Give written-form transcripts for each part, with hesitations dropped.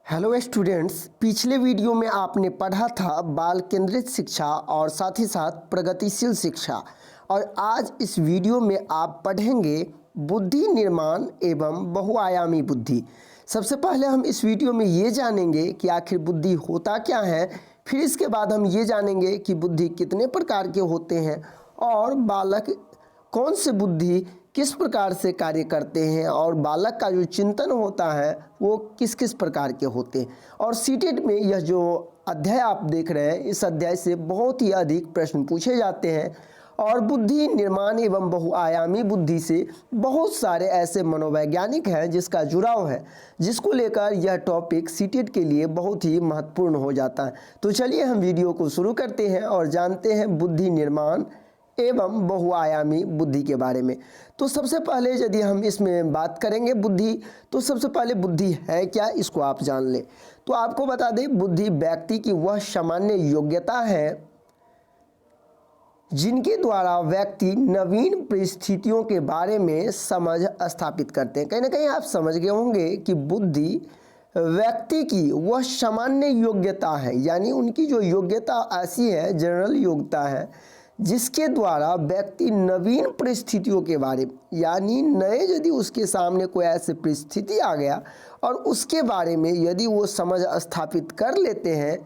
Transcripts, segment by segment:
Hello students, पिछले video में आपने पढ़ा था बाल केंद्रित शिक्षा और साथ ही साथ प्रगतिशील शिक्षा। और आज इस वीडियो में आप पढ़ेंगे बुद्धि निर्माण एवं बहुआयामी बुद्धि। सबसे पहले हम इस वीडियो में ये जानेंगे कि आखिर बुद्धि होता क्या है। फिर इसके बाद हम ये जानेंगे कि बुद्धि कितने प्रकार के होते हैं और बालक कौन से बुद्धि किस प्रकार से कार्य करते हैं और बालक का जो चिंतन होता है वो किस किस प्रकार के होते हैं। और सीटेट में यह जो अध्याय आप देख रहे हैं, इस अध्याय से बहुत ही अधिक प्रश्न पूछे जाते हैं। और बुद्धि निर्माण एवं बहुआयामी बुद्धि से बहुत सारे ऐसे मनोवैज्ञानिक हैं जिसका जुड़ाव है, जिसको लेकर यह टॉपिक सीटेट के लिए बहुत ही महत्वपूर्ण हो जाता है। तो चलिए हम वीडियो को शुरू करते हैं और जानते हैं बुद्धि निर्माण एवं बहुआयामी बुद्धि के बारे में। तो सबसे पहले यदि हम इसमें बात करेंगे बुद्धि, तो सबसे पहले बुद्धि है क्या, इसको आप जान लें। तो आपको बता दें, बुद्धि व्यक्ति की वह सामान्य योग्यता है जिनके द्वारा व्यक्ति नवीन परिस्थितियों के बारे में समझ स्थापित करते हैं। कहीं ना कहीं आप समझ गए होंगे कि बुद्धि व्यक्ति की वह सामान्य योग्यता है, यानी उनकी जो योग्यता ऐसी है, जनरल योग्यता है, जिसके द्वारा व्यक्ति नवीन परिस्थितियों के बारे में, यानी नए यदि उसके सामने कोई ऐसी परिस्थिति आ गया और उसके बारे में यदि वो समझ स्थापित कर लेते हैं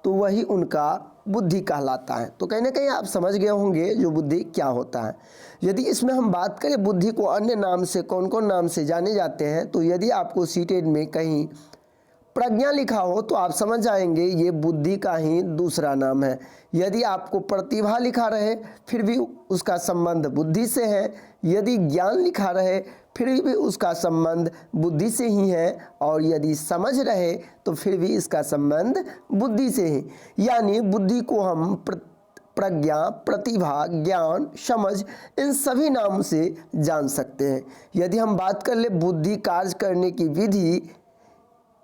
तो वही उनका बुद्धि कहलाता है। तो कहीं ना कहीं आप समझ गए होंगे जो बुद्धि क्या होता है। यदि इसमें हम बात करें बुद्धि को अन्य नाम से कौन कौन नाम से जाने जाते हैं, तो यदि आपको सीटेट में कहीं प्रज्ञा लिखा हो तो आप समझ जाएंगे ये बुद्धि का ही दूसरा नाम है। यदि आपको प्रतिभा लिखा रहे फिर भी उसका संबंध बुद्धि से है। यदि ज्ञान लिखा रहे फिर भी उसका संबंध बुद्धि से ही है। और यदि समझ रहे तो फिर भी इसका संबंध बुद्धि से ही। यानी बुद्धि को हम प्रज्ञा, प्रतिभा, ज्ञान, समझ, इन सभी नामों से जान सकते हैं। यदि हम बात कर ले बुद्धि कार्य करने की विधि,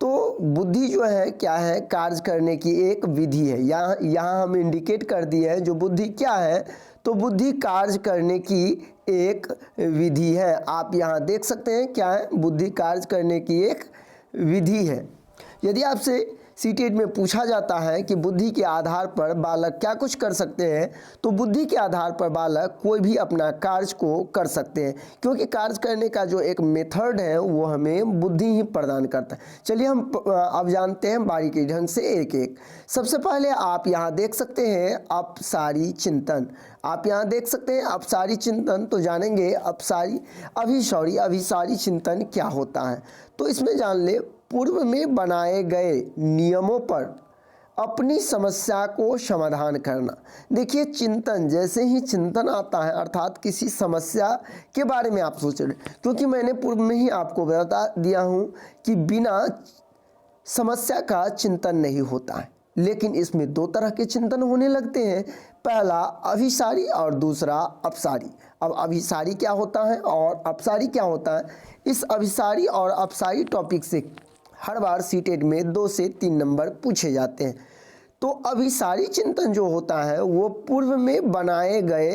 तो बुद्धि जो है क्या है, कार्य करने की एक विधि है। यहाँ हम इंडिकेट कर दिए हैं जो बुद्धि क्या है, तो बुद्धि कार्य करने की एक विधि है। आप यहाँ देख सकते हैं क्या है, बुद्धि कार्य करने की एक विधि है। यदि आपसे सीटेट में पूछा जाता है कि बुद्धि के आधार पर बालक क्या कुछ कर सकते हैं, तो बुद्धि के आधार पर बालक कोई भी अपना कार्य को कर सकते हैं, क्योंकि कार्य करने का जो एक मेथड है वो हमें बुद्धि ही प्रदान करता है। चलिए हम अब जानते हैं बारीकी ढंग से एक एक। सबसे पहले आप यहाँ देख सकते हैं अपसारी चिंतन। आप यहाँ देख सकते हैं अपसारी चिंतन, तो जानेंगे अभिसारी चिंतन क्या होता है। तो इसमें जान ले, पूर्व में बनाए गए नियमों पर अपनी समस्या को समाधान करना। देखिए, चिंतन, जैसे ही चिंतन आता है अर्थात किसी समस्या के बारे में आप सोच रहे, क्योंकि मैंने पूर्व में ही आपको बता दिया हूँ कि बिना समस्या का चिंतन नहीं होता है। लेकिन इसमें दो तरह के चिंतन होने लगते हैं, पहला अभिसारी और दूसरा अपसारी। अब अभिसारी क्या होता है और अपसारी क्या होता है, इस अभिसारी और अपसारी टॉपिक से हर बार सीटेट में 2 से 3 नंबर पूछे जाते हैं। तो अभिसारी चिंतन जो होता है वो पूर्व में बनाए गए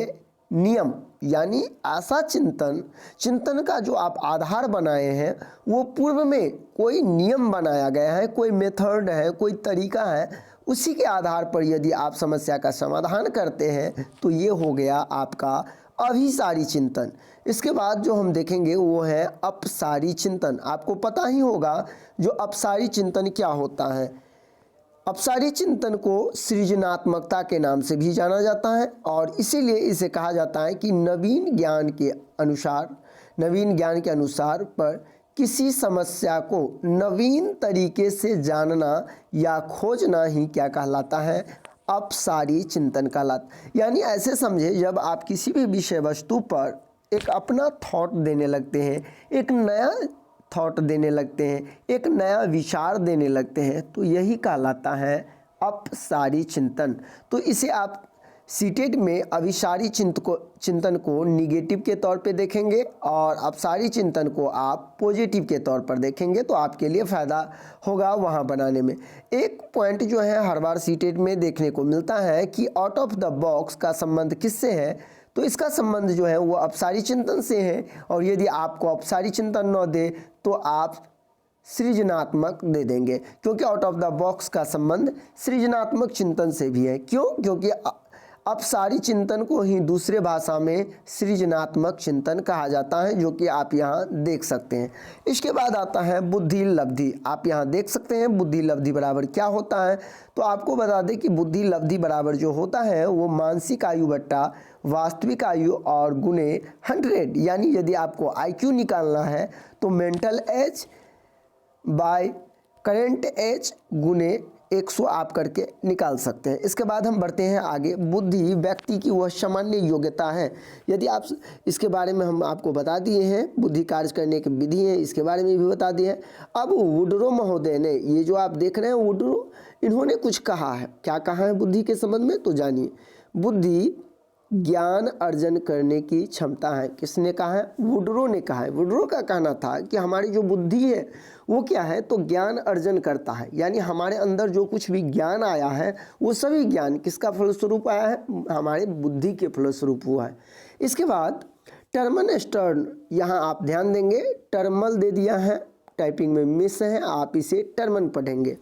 नियम, यानी ऐसा चिंतन का जो आप आधार बनाए हैं वो पूर्व में कोई नियम बनाया गया है, कोई मेथड है, कोई तरीका है, उसी के आधार पर यदि आप समस्या का समाधान करते हैं तो ये हो गया आपका अभिसारी चिंतन। इसके बाद जो हम देखेंगे वो है अपसारी चिंतन। आपको पता ही होगा जो अपसारी चिंतन क्या होता है। अपसारी चिंतन को सृजनात्मकता के नाम से भी जाना जाता है और इसीलिए इसे कहा जाता है कि नवीन ज्ञान के अनुसार पर किसी समस्या को नवीन तरीके से जानना या खोजना ही क्या कहलाता है, अपसारी चिंतन कहलाता। यानी ऐसे समझे, जब आप किसी भी विषय वस्तु पर एक अपना थॉट देने लगते हैं, एक नया थॉट देने लगते हैं, एक नया विचार देने लगते हैं, तो यही कहलाता है अपसारी चिंतन। तो इसे आप सीटेट में अभिसारी चिंतन को निगेटिव के तौर पे देखेंगे और अपसारी चिंतन को आप पॉजिटिव के तौर पर देखेंगे, तो आपके लिए फ़ायदा होगा वहाँ बनाने में। एक पॉइंट जो है हर बार सीटेट में देखने को मिलता है कि आउट ऑफ द बॉक्स का संबंध किससे है, तो इसका संबंध जो है वो अपसारी चिंतन से है। और यदि आपको अपसारी चिंतन न दे तो आप सृजनात्मक दे देंगे, क्योंकि आउट ऑफ द बॉक्स का संबंध सृजनात्मक चिंतन से भी है। क्यों? क्योंकि अपसारी चिंतन को ही दूसरे भाषा में सृजनात्मक चिंतन कहा जाता है, जो कि आप यहाँ देख सकते हैं। इसके बाद आता है बुद्धि लब्धि। आप यहाँ देख सकते हैं बुद्धि लब्धि बराबर क्या होता है। तो आपको बता दें कि बुद्धि लब्धि बराबर जो होता है वो मानसिक आयु बट्टा वास्तविक आयु और गुणे 100, यानी यदि आपको IQ निकालना है तो mental age by current age गुने 100 आप करके निकाल सकते हैं। इसके बाद हम बढ़ते हैं आगे। बुद्धि व्यक्ति की वह सामान्य योग्यता है। यदि आप इसके बारे में हम आपको बता दिए हैं, बुद्धि कार्य करने की विधि है इसके बारे में भी बता दिए हैं। अब वुडरो महोदय ने, ये जो आप देख रहे हैं वुडरो, इन्होंने कुछ कहा है। क्या कहा है बुद्धि के संबंध में? तो जानिए। बुद्धि ज्ञान अर्जन करने की क्षमता है। किसने कहा है? वुडरो ने कहा है। वुडरो का कहना था कि हमारी जो बुद्धि है वो क्या है, तो ज्ञान अर्जन करता है, यानी हमारे अंदर जो कुछ भी ज्ञान आया है वो सभी ज्ञान किसका फलस्वरूप आया है? हमारे बुद्धि के फलस्वरूप हुआ है। इसके बाद टर्मन स्टर्न, यहाँ आप ध्यान देंगे टर्मल दे दिया है, टाइपिंग में मिस है, आप इसे टर्मन पढ़ेंगे।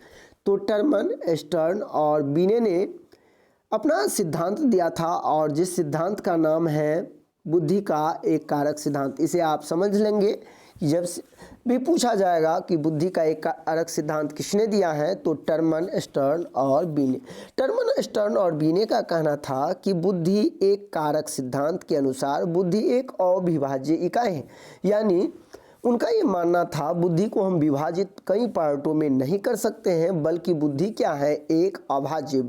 तो टर्मन स्टर्न और बीने ने अपना सिद्धांत दिया था, और जिस सिद्धांत का नाम है बुद्धि का एक कारक सिद्धांत। इसे आप समझ लेंगे। जब भी पूछा जाएगा कि बुद्धि का एक कारक सिद्धांत किसने दिया है, तो टर्मन स्टर्न और बीने। टर्मन स्टर्न और बीने का कहना था कि बुद्धि एक कारक सिद्धांत के अनुसार बुद्धि एक अविभाज्य इकाई है, यानी उनका ये मानना था बुद्धि को हम विभाजित कई पार्टों में नहीं कर सकते हैं, बल्कि बुद्धि क्या है, एक अभाज्य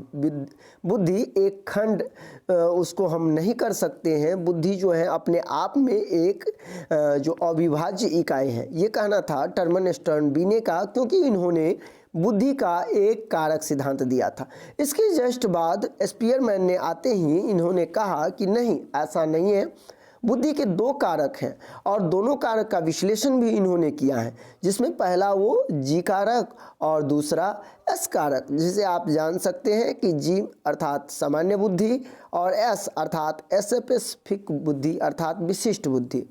बुद्धि, एक खंड उसको हम नहीं कर सकते हैं। बुद्धि जो है अपने आप में एक जो अविभाज्य इकाई है, ये कहना था टर्मन स्टर्न बीने का, क्योंकि इन्होंने बुद्धि का एक कारक सिद्धांत दिया था। इसके जस्ट बाद स्पीयरमैन ने आते ही इन्होंने कहा कि नहीं, ऐसा नहीं है, बुद्धि के दो कारक हैं और दोनों कारक का विश्लेषण भी इन्होंने किया है, जिसमें पहला वो जी कारक और दूसरा एस कारक, जिसे आप जान सकते हैं कि जी अर्थात सामान्य बुद्धि और एस अर्थात स्पेसिफिक बुद्धि अर्थात विशिष्ट बुद्धि।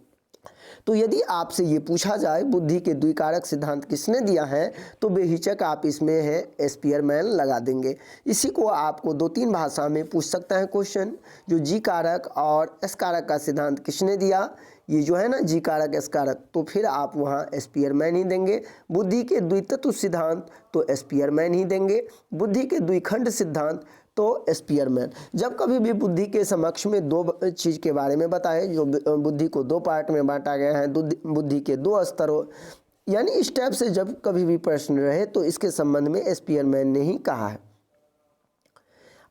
तो यदि आपसे ये पूछा जाए बुद्धि के द्विकारक सिद्धांत किसने दिया है, तो बेहिचक आप इसमें है स्पीयरमैन लगा देंगे। इसी को आपको 2-3 भाषा में पूछ सकता है क्वेश्चन, जो जी कारक और एस कारक का सिद्धांत किसने दिया, ये जो है ना जी कारक एस कारक, तो फिर आप वहाँ स्पीयरमैन ही देंगे। बुद्धि के द्वितत्व सिद्धांत तो स्पीयरमैन ही देंगे। बुद्धि के द्विखंड सिद्धांत तो स्पीयरमैन। जब कभी भी बुद्धि के समक्ष में दो चीज़ के बारे में बताएं, जो बुद्धि को दो पार्ट में बांटा गया है, बुद्धि के दो स्तरों यानी इस टाइप से जब कभी भी प्रश्न रहे, तो इसके संबंध में स्पीयरमैन ने ही कहा है।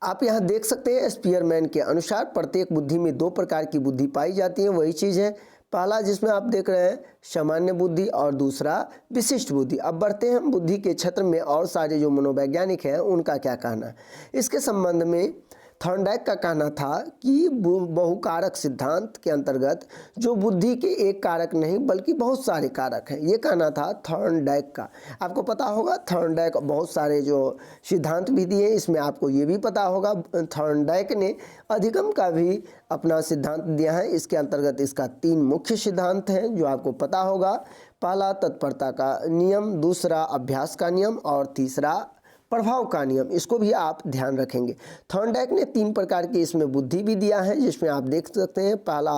आप यहाँ देख सकते हैं स्पीयरमैन के अनुसार प्रत्येक बुद्धि में 2 प्रकार की बुद्धि पाई जाती है। वही चीज़ है पहला जिसमें आप देख रहे हैं सामान्य बुद्धि और दूसरा विशिष्ट बुद्धि। अब बढ़ते हैं बुद्धि के क्षेत्र में और सारे जो मनोवैज्ञानिक हैं उनका क्या कहना है। इसके संबंध में थॉर्नडाइक का कहना था कि बहुकारक सिद्धांत के अंतर्गत जो बुद्धि के एक कारक नहीं बल्कि बहुत सारे कारक हैं, ये कहना था थॉर्नडाइक का। आपको पता होगा थॉर्नडाइक बहुत सारे जो सिद्धांत भी दिए, इसमें आपको ये भी पता होगा थॉर्नडाइक ने अधिगम का भी अपना सिद्धांत दिया है। इसके अंतर्गत इसका 3 मुख्य सिद्धांत हैं जो आपको पता होगा। पहला तत्परता का नियम, दूसरा अभ्यास का नियम और तीसरा प्रभाव का नियम। इसको भी आप ध्यान रखेंगे। थॉर्नडाइक ने 3 प्रकार की इसमें बुद्धि भी दिया है, जिसमें आप देख सकते हैं पहला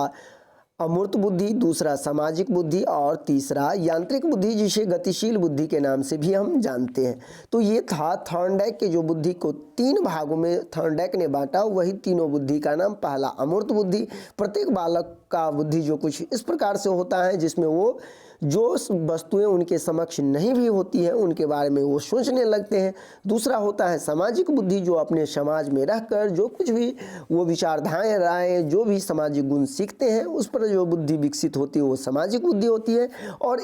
अमूर्त बुद्धि, दूसरा सामाजिक बुद्धि और तीसरा यांत्रिक बुद्धि, जिसे गतिशील बुद्धि के नाम से भी हम जानते हैं। तो ये था थॉर्नडाइक के जो बुद्धि को 3 भागों में थॉर्नडाइक ने बांटा, वही तीनों बुद्धि का नाम। पहला अमूर्त बुद्धि, प्रत्येक बालक का बुद्धि जो कुछ इस प्रकार से होता है जिसमें वो जो वस्तुएं उनके समक्ष नहीं भी होती हैं उनके बारे में वो सोचने लगते हैं। दूसरा होता है सामाजिक बुद्धि, जो अपने समाज में रहकर जो कुछ भी वो विचारधाराएं राय जो भी सामाजिक गुण सीखते हैं उस पर जो बुद्धि विकसित होती है वो सामाजिक बुद्धि होती है। और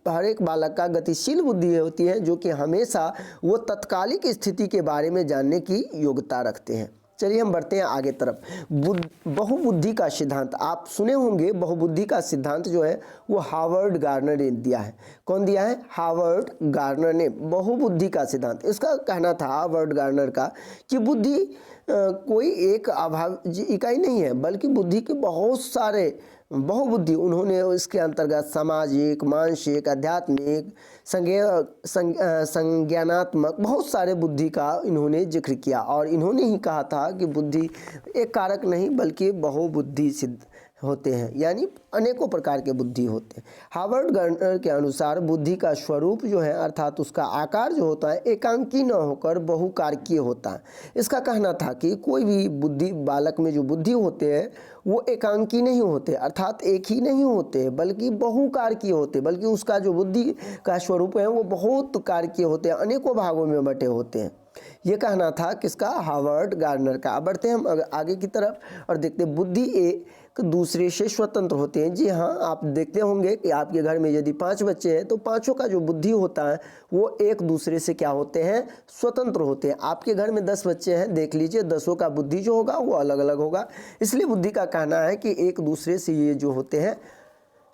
हर एक बालक का गतिशील बुद्धि होती है, जो कि हमेशा वो तत्कालिक स्थिति के बारे में जानने की योग्यता रखते हैं। चलिए हम बढ़ते हैं आगे तरफ। बहुबुद्धि का सिद्धांत आप सुने होंगे। बहुबुद्धि का सिद्धांत जो है वो हार्वर्ड गार्नर ने दिया है। कौन दिया है? हार्वर्ड गार्नर ने बहुबुद्धि का सिद्धांत। इसका कहना था हार्वर्ड गार्नर का कि बुद्धि कोई एक अभाज्य इकाई नहीं है, बल्कि बुद्धि के बहुत सारे बहुबुद्धि उन्होंने इसके अंतर्गत सामाजिक, मानसिक, आध्यात्मिक, संज्ञानात्मक बहुत सारे बुद्धि का इन्होंने जिक्र किया और इन्होंने ही कहा था कि बुद्धि एक कारक नहीं बल्कि बहुबुद्धि सिद्ध होते हैं, यानी अनेकों प्रकार के बुद्धि होते हैं। हार्वर्ड गार्डनर के अनुसार बुद्धि का स्वरूप जो है अर्थात उसका आकार जो होता है एकांकी न होकर बहुकारकीय होता है। इसका कहना था कि कोई भी बुद्धि बालक में जो बुद्धि होते हैं वो एकांकी नहीं होते अर्थात एक ही नहीं होते बल्कि बहुकारकीय होते, बल्कि उसका जो बुद्धि का स्वरूप है वो बहुत कारकीय होते हैं, अनेकों भागों में बटे होते हैं। ये कहना था किसका? हार्वर्ड गार्डनर का। अब बढ़ते हैं हम आगे की तरफ और देखते हैं बुद्धि एक दूसरे से स्वतंत्र होते हैं। जी हाँ, आप देखते होंगे कि आपके घर में यदि 5 बच्चे हैं तो पांचों का जो बुद्धि होता है वो एक दूसरे से क्या होते हैं? स्वतंत्र होते हैं। आपके घर में 10 बच्चे हैं, देख लीजिए 10 का बुद्धि जो होगा वो अलग अलग होगा। इसलिए बुद्धि का कहना है कि एक दूसरे से ये जो होते हैं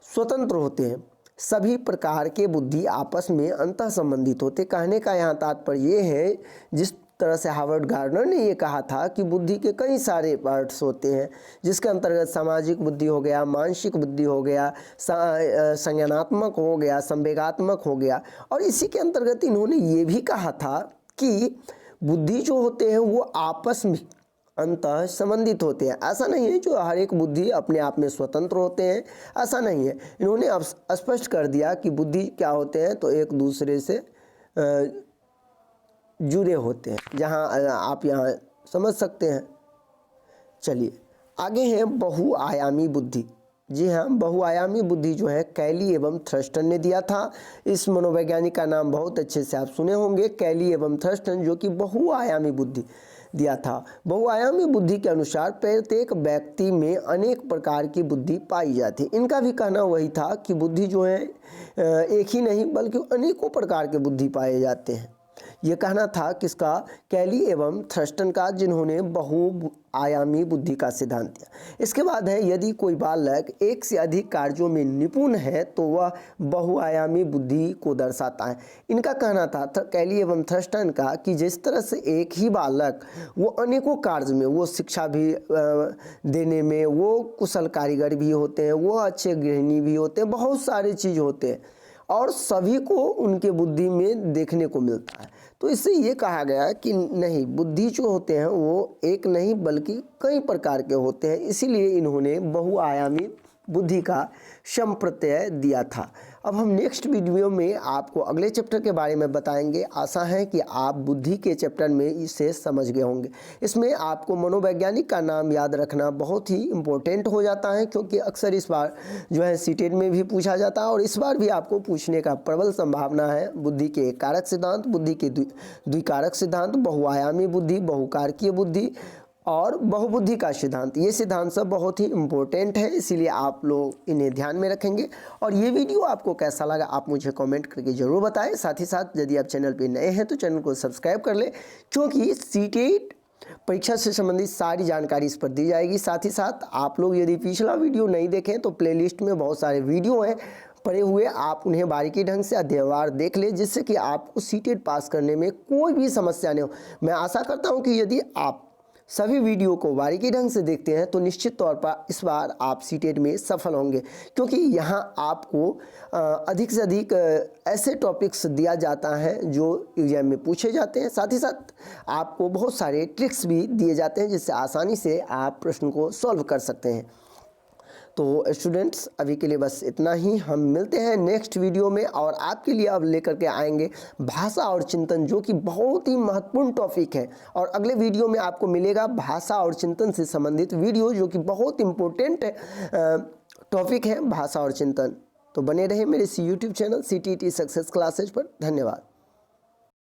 स्वतंत्र होते हैं। सभी प्रकार के बुद्धि आपस में अंतः संबंधित होते। कहने का यहाँ तात्पर्य ये है, जिस तरह से हार्वर्ड गार्डनर ने ये कहा था कि बुद्धि के कई सारे पार्ट्स होते हैं, जिसके अंतर्गत सामाजिक बुद्धि हो गया, मानसिक बुद्धि हो गया, संज्ञानात्मक हो गया, संवेगात्मक हो गया, और इसी के अंतर्गत इन्होंने ये भी कहा था कि बुद्धि जो होते हैं वो आपस में अंतः संबंधित होते हैं। ऐसा नहीं है जो हर एक बुद्धि अपने आप में स्वतंत्र होते हैं, ऐसा नहीं है। इन्होंने अब स्पष्ट कर दिया कि बुद्धि क्या होते हैं तो एक दूसरे से जुड़े होते हैं, जहां आप यहाँ समझ सकते हैं। चलिए आगे है बहुआयामी बुद्धि। जी हाँ, बहुआयामी बुद्धि जो है कैली एवं थर्स्टन ने दिया था। इस मनोवैज्ञानिक का नाम बहुत अच्छे से आप सुने होंगे, कैली एवं थर्स्टन, जो कि बहुआयामी बुद्धि दिया था। बहुआयामी बुद्धि के अनुसार प्रत्येक व्यक्ति में अनेक प्रकार की बुद्धि पाई जाती है। इनका भी कहना वही था कि बुद्धि जो है एक ही नहीं बल्कि अनेकों प्रकार के बुद्धि पाए जाते हैं। ये कहना था किसका? कैली एवं थर्स्टन का, जिन्होंने बहुआयामी बुद्धि का सिद्धांत दिया। इसके बाद है यदि कोई बालक एक से अधिक कार्यों में निपुण है तो वह बहुआयामी बुद्धि को दर्शाता है। इनका कहना था कैली एवं थर्स्टन का कि जिस तरह से एक ही बालक वो अनेकों कार्य में, वो शिक्षा भी देने में वो कुशल कारीगर भी होते हैं, वो अच्छे गृहिणी भी होते हैं, बहुत सारे चीज़ होते हैं और सभी को उनके बुद्धि में देखने को मिलता है। तो इससे ये कहा गया कि नहीं, बुद्धि जो होते हैं वो एक नहीं बल्कि कई प्रकार के होते हैं, इसीलिए इन्होंने बहुआयामी बुद्धि का संप्रत्यय दिया था। अब हम नेक्स्ट वीडियो में आपको अगले चैप्टर के बारे में बताएंगे। आशा है कि आप बुद्धि के चैप्टर में इसे समझ गए होंगे। इसमें आपको मनोवैज्ञानिक का नाम याद रखना बहुत ही इम्पोर्टेंट हो जाता है, क्योंकि अक्सर इस बार जो है सीटेट में भी पूछा जाता है और इस बार भी आपको पूछने का प्रबल संभावना है। बुद्धि के एक कारक सिद्धांत, बुद्धि के द्विकारक सिद्धांत, बहुआयामी बुद्धि, बहुकारकीय बुद्धि और बहुबुद्धि का सिद्धांत, ये सिद्धांत सब बहुत ही इम्पोर्टेंट है, इसीलिए आप लोग इन्हें ध्यान में रखेंगे। और ये वीडियो आपको कैसा लगा आप मुझे कमेंट करके ज़रूर बताएं। साथ ही साथ यदि आप चैनल पे नए हैं तो चैनल को सब्सक्राइब कर लें, क्योंकि सीटेट परीक्षा से संबंधित सारी जानकारी इस पर दी जाएगी। साथ ही साथ आप लोग यदि पिछला वीडियो नहीं देखें तो प्लेलिस्ट में बहुत सारे वीडियो हैं पड़े हुए, आप उन्हें बारीकी ढंग से अध्ययन देख लें, जिससे कि आपको सीटेट पास करने में कोई भी समस्या नहीं हो। मैं आशा करता हूँ कि यदि आप सभी वीडियो को बारीकी ढंग से देखते हैं तो निश्चित तौर पर इस बार आप सीटेट में सफल होंगे, क्योंकि यहाँ आपको अधिक से अधिक ऐसे टॉपिक्स दिया जाता है जो एग्जाम में पूछे जाते हैं। साथ ही साथ आपको बहुत सारे ट्रिक्स भी दिए जाते हैं जिससे आसानी से आप प्रश्न को सॉल्व कर सकते हैं। तो स्टूडेंट्स अभी के लिए बस इतना ही, हम मिलते हैं नेक्स्ट वीडियो में और आपके लिए अब लेकर के आएंगे भाषा और चिंतन, जो कि बहुत ही महत्वपूर्ण टॉपिक है। और अगले वीडियो में आपको मिलेगा भाषा और चिंतन से संबंधित वीडियो, जो कि बहुत इम्पोर्टेंट टॉपिक है भाषा और चिंतन। तो बने रहे मेरे YouTube channel CTET success classes पर। धन्यवाद।